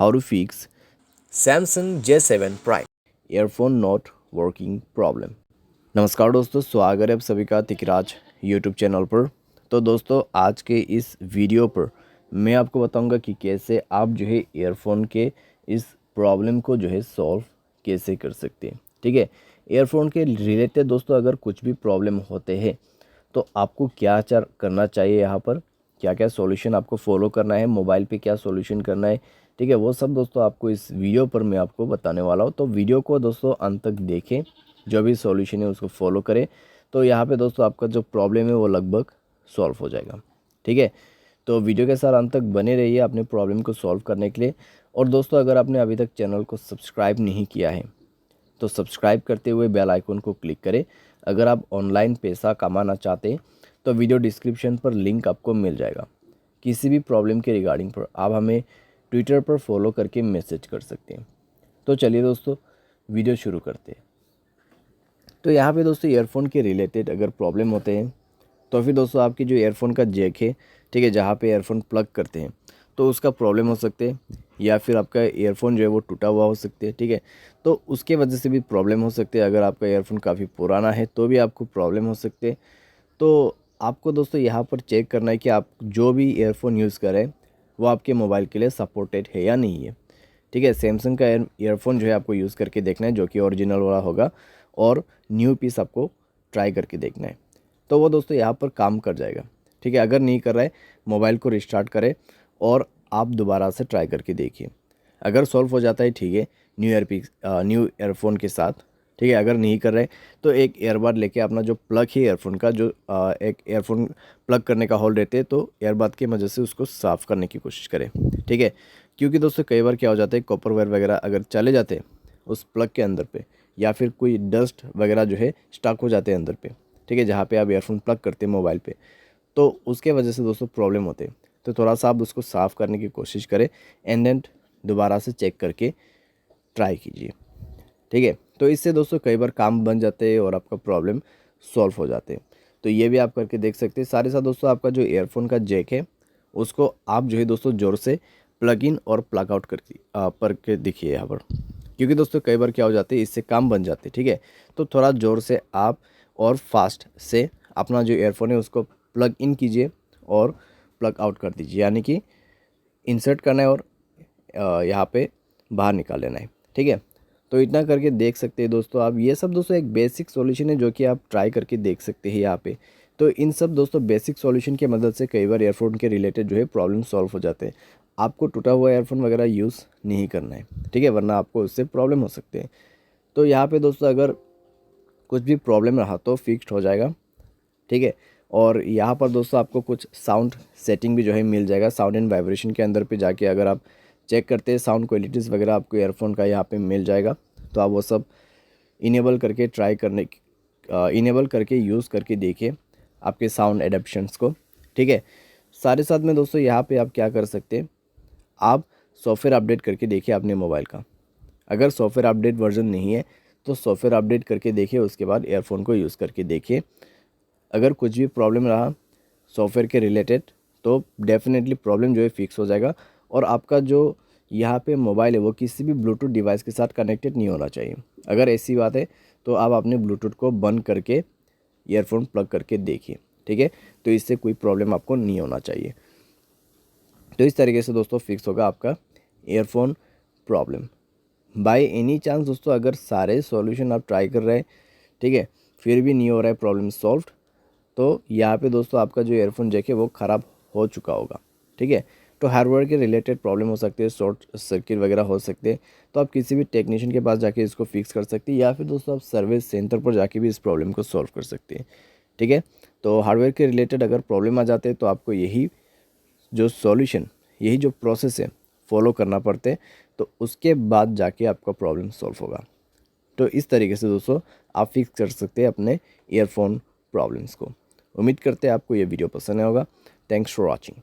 how to fix Samsung J7 Prime earphone not working problem। नमस्कार दोस्तों, स्वागत है आप सभी का तिकराज यूट्यूब चैनल पर। तो दोस्तों, आज के इस वीडियो पर मैं आपको बताऊंगा कि कैसे आप जो है ईयरफोन के इस प्रॉब्लम को जो है सॉल्व कैसे कर सकते हैं। ठीक है, ईयरफोन के रिलेटेड दोस्तों अगर कुछ भी प्रॉब्लम होते हैं तो आपको क्या करना चाहिए, यहाँ पर क्या क्या सॉल्यूशन आपको फॉलो करना है, मोबाइल पे क्या सॉल्यूशन करना है। ठीक है, वो सब दोस्तों आपको इस वीडियो पर मैं आपको बताने वाला हूँ। तो वीडियो को दोस्तों अंत तक देखें, जो भी सॉल्यूशन है उसको फॉलो करें, तो यहाँ पे दोस्तों आपका जो प्रॉब्लम है वो लगभग सॉल्व हो जाएगा। ठीक है, तो वीडियो के साथ अंत तक बने रहिए अपने प्रॉब्लम को सॉल्व करने के लिए। और दोस्तों, अगर आपने अभी तक चैनल को सब्सक्राइब नहीं किया है तो सब्सक्राइब करते हुए बेल आइकन को क्लिक करें। अगर आप ऑनलाइन पैसा कमाना चाहते हैं तो वीडियो डिस्क्रिप्शन पर लिंक आपको मिल जाएगा। किसी भी प्रॉब्लम के रिगार्डिंग पर आप हमें ट्विटर पर फॉलो करके मैसेज कर सकते हैं। तो चलिए दोस्तों, वीडियो शुरू करते हैं। तो यहाँ पे दोस्तों ईयरफोन के रिलेटेड अगर प्रॉब्लम होते हैं तो फिर दोस्तों आपकी जो ईयरफोन का जैक है, ठीक है, जहाँ पे ईयरफोन प्लग करते हैं तो उसका प्रॉब्लम हो सकते हैं, या फिर आपका ईयरफोन जो है वो टूटा हुआ हो सकते हैं। ठीक है, तो उसके वजह से भी प्रॉब्लम हो सकते हैं। अगर आपका ईयरफोन काफ़ी पुराना है तो भी आपको प्रॉब्लम हो सकते हैं। तो आपको दोस्तों यहाँ पर चेक करना है कि आप जो भी ईयरफोन यूज़ करें वो आपके मोबाइल के लिए सपोर्टेड है या नहीं है। ठीक है, सैमसंग का ईयरफोन जो है आपको यूज़ करके देखना है, जो कि ओरिजिनल वाला होगा, और न्यू पीस आपको ट्राई करके देखना है। तो वो दोस्तों यहाँ पर काम कर जाएगा। ठीक है, अगर नहीं कर रहा है मोबाइल को रिस्टार्ट करें और आप दोबारा से ट्राई करके देखिए। अगर सॉल्व हो जाता है ठीक है, न्यू ईयरफोन के साथ। ठीक है, अगर नहीं कर रहे तो एक ईयरबड लेके अपना जो प्लग है ईयरफोन का, जो एक ईयरफोन प्लग करने का होल रहते हैं, तो ईयरबड की मदद से उसको साफ़ करने की कोशिश करें। ठीक है, क्योंकि दोस्तों कई बार क्या हो जाता है, कॉपर वायर वगैरह अगर चले जाते हैं उस प्लग के अंदर पे, या फिर कोई डस्ट वगैरह जो है स्टक हो जाते हैं अंदर पे। ठीक है, जहाँ पे आप ईयरफोन प्लग करते हैं मोबाइल पे, तो उसके वजह से दोस्तों प्रॉब्लम होते हैं। तो थोड़ा सा आप उसको साफ़ करने की कोशिश करें एंड देन दोबारा से चेक करके ट्राई कीजिए। ठीक है, तो इससे दोस्तों कई बार काम बन जाते हैं और आपका प्रॉब्लम सॉल्व हो जाते हैं। तो ये भी आप करके देख सकते हैं। साथ ही साथ दोस्तों आपका जो ईयरफोन का जैक है उसको आप जो है दोस्तों ज़ोर से प्लग इन और प्लग आउट करके देखिए यहाँ पर, क्योंकि दोस्तों कई बार क्या हो जाते हैं, इससे काम बन जाते हैं। ठीक है, तो थोड़ा ज़ोर से आप और फास्ट से अपना जो ईयरफोन है उसको प्लग इन कीजिए और प्लग आउट कर दीजिए, यानी कि इंसर्ट करना है और यहाँ पे बाहर निकाल लेना है। ठीक है, तो इतना करके देख सकते हैं दोस्तों आप। ये सब दोस्तों एक बेसिक सॉल्यूशन है जो कि आप ट्राई करके देख सकते हैं यहाँ पे। तो इन सब दोस्तों बेसिक सॉल्यूशन की मदद से कई बार ईयरफोन के रिलेटेड जो है प्रॉब्लम सॉल्व हो जाते हैं। आपको टूटा हुआ ईयरफोन वगैरह यूज़ नहीं करना है। ठीक है, वरना आपको उससे प्रॉब्लम हो सकते हैं। तो यहाँ पे दोस्तों अगर कुछ भी प्रॉब्लम रहा तो फिक्स्ड हो जाएगा। ठीक है, और यहाँ पर दोस्तों आपको कुछ साउंड सेटिंग भी जो है मिल जाएगा। साउंड एंड वाइब्रेशन के अंदर पे जाके अगर आप चेक करते हैं साउंड क्वालिटीज़ वगैरह आपको ईयरफोन का यहाँ पे मिल जाएगा। तो आप वो सब इनेबल करके इनेबल करके यूज़ करके देखिए आपके साउंड एडेप्शंस को। ठीक है, साथ साथ में दोस्तों यहाँ पे आप क्या कर सकते हैं, आप सॉफ्टवेयर अपडेट करके देखिए अपने मोबाइल का। अगर सॉफ्टवेयर अपडेट वर्जन नहीं है तो सॉफ्टवेयर अपडेट करके देखिए, उसके बाद ईयरफोन को यूज़ करके देखिए। अगर कुछ भी प्रॉब्लम रहा सॉफ्टवेयर के रिलेटेड तो डेफिनेटली प्रॉब्लम जो है फिक्स हो जाएगा। और आपका जो यहाँ पे मोबाइल है वो किसी भी ब्लूटूथ डिवाइस के साथ कनेक्टेड नहीं होना चाहिए। अगर ऐसी बात है तो आप अपने ब्लूटूथ को बंद करके ईयरफोन प्लग करके देखिए। ठीक है, तो इससे कोई प्रॉब्लम आपको नहीं होना चाहिए। तो इस तरीके से दोस्तों फिक्स होगा आपका earphone problem. By any chance दोस्तों अगर सारे सॉल्यूशन आप ट्राई कर रहे हैं, ठीक है, फिर भी नहीं हो रहा है प्रॉब्लम सॉल्व, तो यहाँ पे दोस्तों आपका जो ईयरफोन जैक है वो ख़राब हो चुका होगा। ठीक है, तो हार्डवेयर के रिलेटेड प्रॉब्लम हो सकती है, शॉर्ट सर्किट वगैरह हो सकते हैं। तो आप किसी भी टेक्नीशियन के पास जाके इसको फिक्स कर सकते हैं, या फिर दोस्तों आप सर्विस सेंटर पर जाके भी इस प्रॉब्लम को सॉल्व कर सकते हैं। ठीक है, तो हार्डवेयर के रिलेटेड अगर प्रॉब्लम आ जाते हैं तो आपको यही जो प्रोसेस है फॉलो करना पड़ते हैं, तो उसके बाद जाके आपका प्रॉब्लम सॉल्व होगा। तो इस तरीके से दोस्तों आप फिक्स कर सकते हैं अपने ईयरफोन प्रॉब्लम्स को। उम्मीद करते हैं आपको ये वीडियो पसंद आया होगा। Thanks for watching.